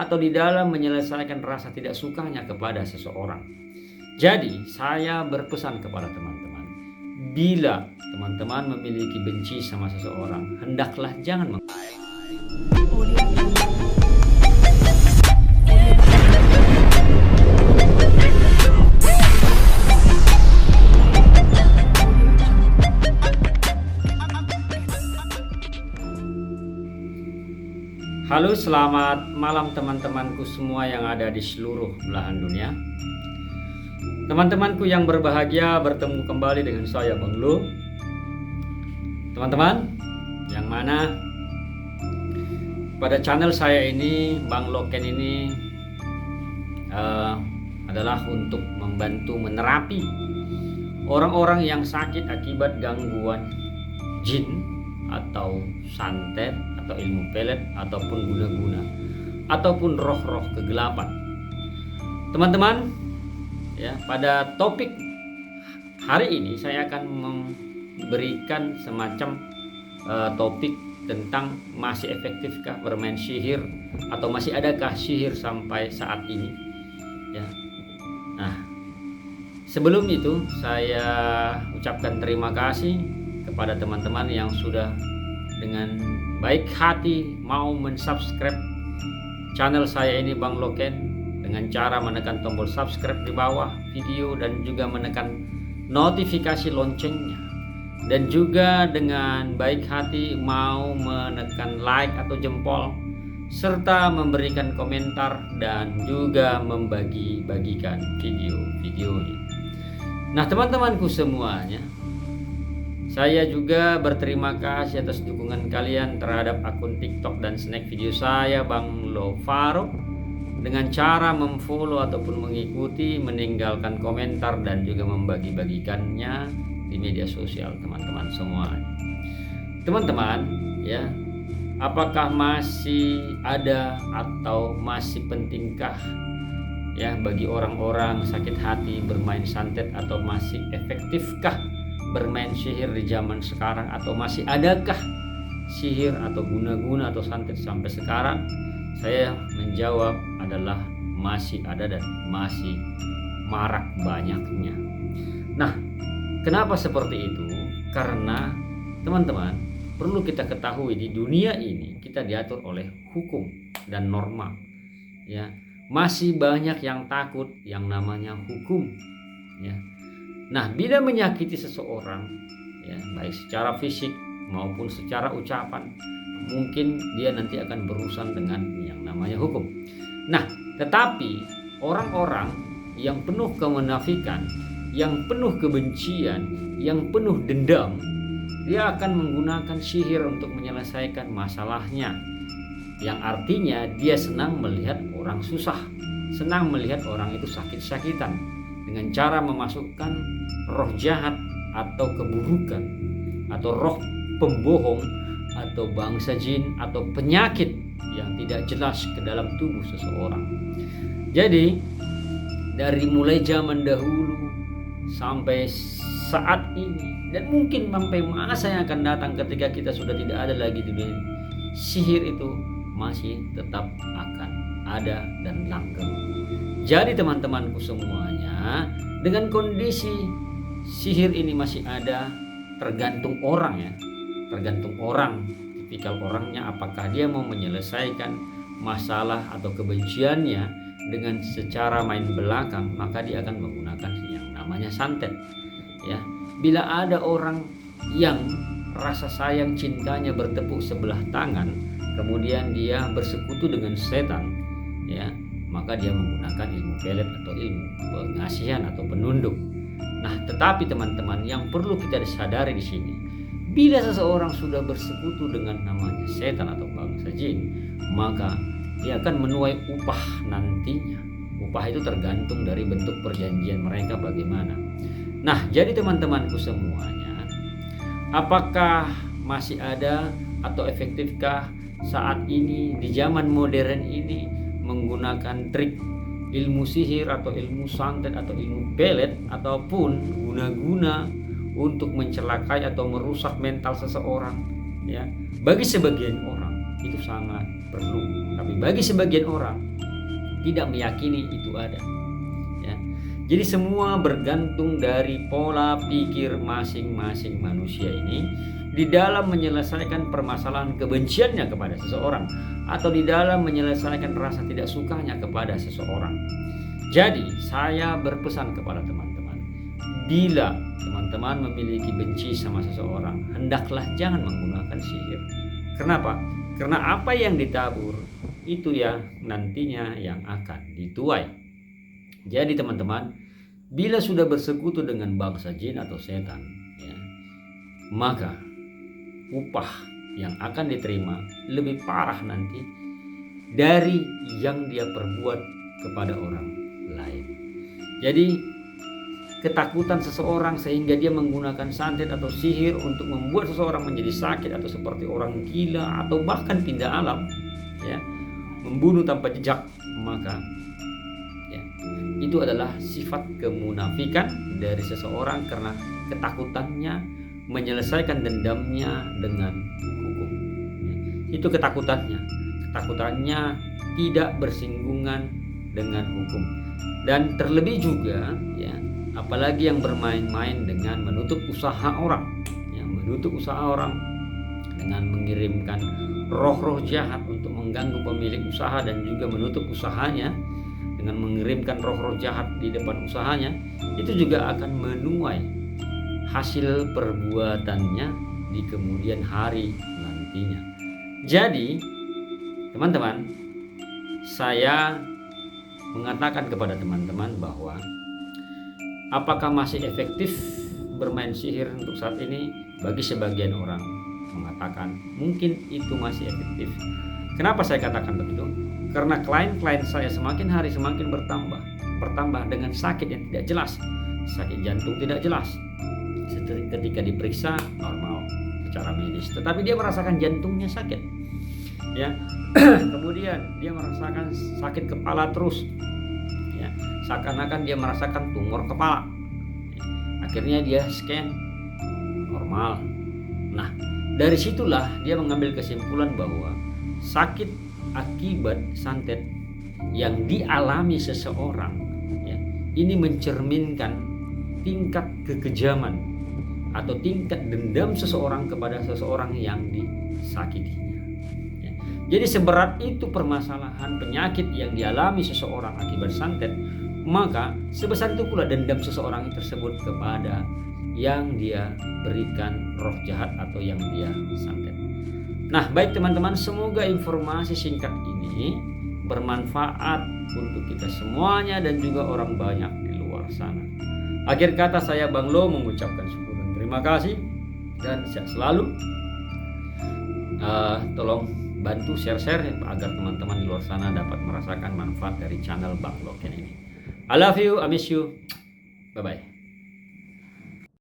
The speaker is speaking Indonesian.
atau di dalam menyelesaikan rasa tidak sukanya kepada seseorang. Jadi saya berpesan kepada teman-teman, bila teman-teman memiliki benci sama seseorang, hendaklah jangan Halo, selamat malam teman-temanku semua yang ada di seluruh belahan dunia. Teman-temanku yang berbahagia, bertemu kembali dengan saya Bang Lo. Teman-teman, yang mana pada channel saya ini, Bang Loken ini adalah untuk membantu menerapi orang-orang yang sakit akibat gangguan jin atau santet atau ilmu pelet ataupun guna-guna ataupun roh-roh kegelapan. Teman-teman, ya, pada topik hari ini saya akan memberikan semacam topik tentang masih efektifkah bermain sihir atau masih adakah sihir sampai saat ini, ya. Nah, sebelum itu saya ucapkan terima kasih kepada teman-teman yang sudah dengan baik hati mau mensubscribe channel saya ini Bang Loken dengan cara menekan tombol subscribe di bawah video dan juga menekan notifikasi loncengnya, dan juga dengan baik hati mau menekan like atau jempol serta memberikan komentar dan juga membagi-bagikan video-video ini. Nah, teman-temanku semuanya, saya juga berterima kasih atas dukungan kalian terhadap akun TikTok dan snack video saya Bang Lo Faro dengan cara memfollow ataupun mengikuti, meninggalkan komentar dan juga membagi-bagikannya di media sosial teman-teman semua. Teman-teman, ya, apakah masih ada atau masih pentingkah, ya, bagi orang-orang sakit hati bermain santet, atau masih efektifkah bermain sihir di zaman sekarang, atau masih adakah sihir atau guna-guna atau santet sampai sekarang? Saya menjawab adalah masih ada dan masih marak banyaknya. Nah, kenapa seperti itu? Karena teman-teman, perlu kita ketahui di dunia ini kita diatur oleh hukum dan norma, ya. Masih banyak yang takut yang namanya hukum, ya. Nah, bila menyakiti seseorang, ya, baik secara fisik maupun secara ucapan, mungkin dia nanti akan berurusan dengan yang namanya hukum. Nah, tetapi orang-orang yang penuh kemunafikan, yang penuh kebencian, yang penuh dendam, dia akan menggunakan sihir untuk menyelesaikan masalahnya, yang artinya dia senang melihat orang susah, senang melihat orang itu sakit-sakitan, dengan cara memasukkan roh jahat atau keburukan atau roh pembohong atau bangsa jin atau penyakit yang tidak jelas ke dalam tubuh seseorang. Jadi dari mulai zaman dahulu sampai saat ini, dan mungkin sampai masa yang akan datang ketika kita sudah tidak ada lagi di dunia ini, sihir itu masih tetap akan ada dan langgeng. Jadi teman-temanku semuanya, dengan kondisi sihir ini masih ada, tergantung orang, ya. Tergantung orang, tipikal orangnya, apakah dia mau menyelesaikan masalah atau kebenciannya dengan secara main belakang, maka dia akan menggunakan yang namanya santet, ya. Bila ada orang yang rasa sayang cintanya bertepuk sebelah tangan, kemudian dia bersekutu dengan setan, ya, maka dia menggunakan ilmu pelet atau ilmu pengasihan atau penunduk. Nah, tetapi teman-teman, yang perlu kita sadari di sini, bila seseorang sudah bersekutu dengan namanya setan atau bangsa jin, maka dia akan menuai upah nantinya. Upah itu tergantung dari bentuk perjanjian mereka bagaimana. Nah, jadi teman-temanku semuanya, apakah masih ada atau efektifkah saat ini di zaman modern ini menggunakan trik ilmu sihir atau ilmu santet atau ilmu pelet ataupun guna-guna untuk mencelakai atau merusak mental seseorang, ya? Bagi sebagian orang itu sangat perlu, tapi bagi sebagian orang tidak meyakini itu ada. Ya. Jadi semua bergantung dari pola pikir masing-masing manusia ini di dalam menyelesaikan permasalahan kebenciannya kepada seseorang atau di dalam menyelesaikan rasa tidak sukanya kepada seseorang. Jadi saya berpesan kepada teman-teman, bila teman-teman memiliki benci sama seseorang, hendaklah jangan menggunakan sihir. Kenapa? Karena apa yang ditabur itu ya nantinya yang akan dituai. Jadi teman-teman, bila sudah bersekutu dengan bangsa jin atau setan, ya, maka upah yang akan diterima lebih parah nanti dari yang dia perbuat kepada orang lain. Jadi ketakutan seseorang sehingga dia menggunakan santet atau sihir untuk membuat seseorang menjadi sakit atau seperti orang gila atau bahkan pindah alam, ya, membunuh tanpa jejak, maka ya, itu adalah sifat kemunafikan dari seseorang karena ketakutannya menyelesaikan dendamnya dengan hukum. Itu ketakutannya tidak bersinggungan dengan hukum. Dan terlebih juga, ya, apalagi yang bermain-main dengan menutup usaha orang, ya, menutup usaha orang dengan mengirimkan roh-roh jahat untuk mengganggu pemilik usaha dan juga menutup usahanya dengan mengirimkan roh-roh jahat di depan usahanya, itu juga akan menuai hasil perbuatannya di kemudian hari nantinya. Jadi teman-teman, saya mengatakan kepada teman-teman bahwa apakah masih efektif bermain sihir untuk saat ini? Bagi sebagian orang mengatakan mungkin itu masih efektif. Kenapa saya katakan begitu? Karena klien-klien saya semakin hari semakin bertambah dengan sakit yang tidak jelas, sakit jantung tidak jelas. Ketika diperiksa normal secara medis, tetapi dia merasakan jantungnya sakit, ya. Kemudian dia merasakan sakit kepala terus, ya, seakan-akan dia merasakan tumor kepala. Akhirnya dia scan normal. Nah, dari situlah dia mengambil kesimpulan bahwa sakit akibat santet yang dialami seseorang, ya, ini mencerminkan tingkat kekejaman atau tingkat dendam seseorang kepada seseorang yang disakitinya. Ya. Jadi seberat itu permasalahan penyakit yang dialami seseorang akibat santet, maka sebesar itu pula dendam seseorang tersebut kepada yang dia berikan roh jahat atau yang dia santet. Nah, baik teman-teman, semoga informasi singkat ini bermanfaat untuk kita semuanya dan juga orang banyak di luar sana. Akhir kata saya Bang Lo mengucapkan syukur dan terima kasih dan sehat selalu. Tolong bantu share-share agar teman-teman di luar sana dapat merasakan manfaat dari channel Bang Lo ini. I love you, I miss you. Bye bye.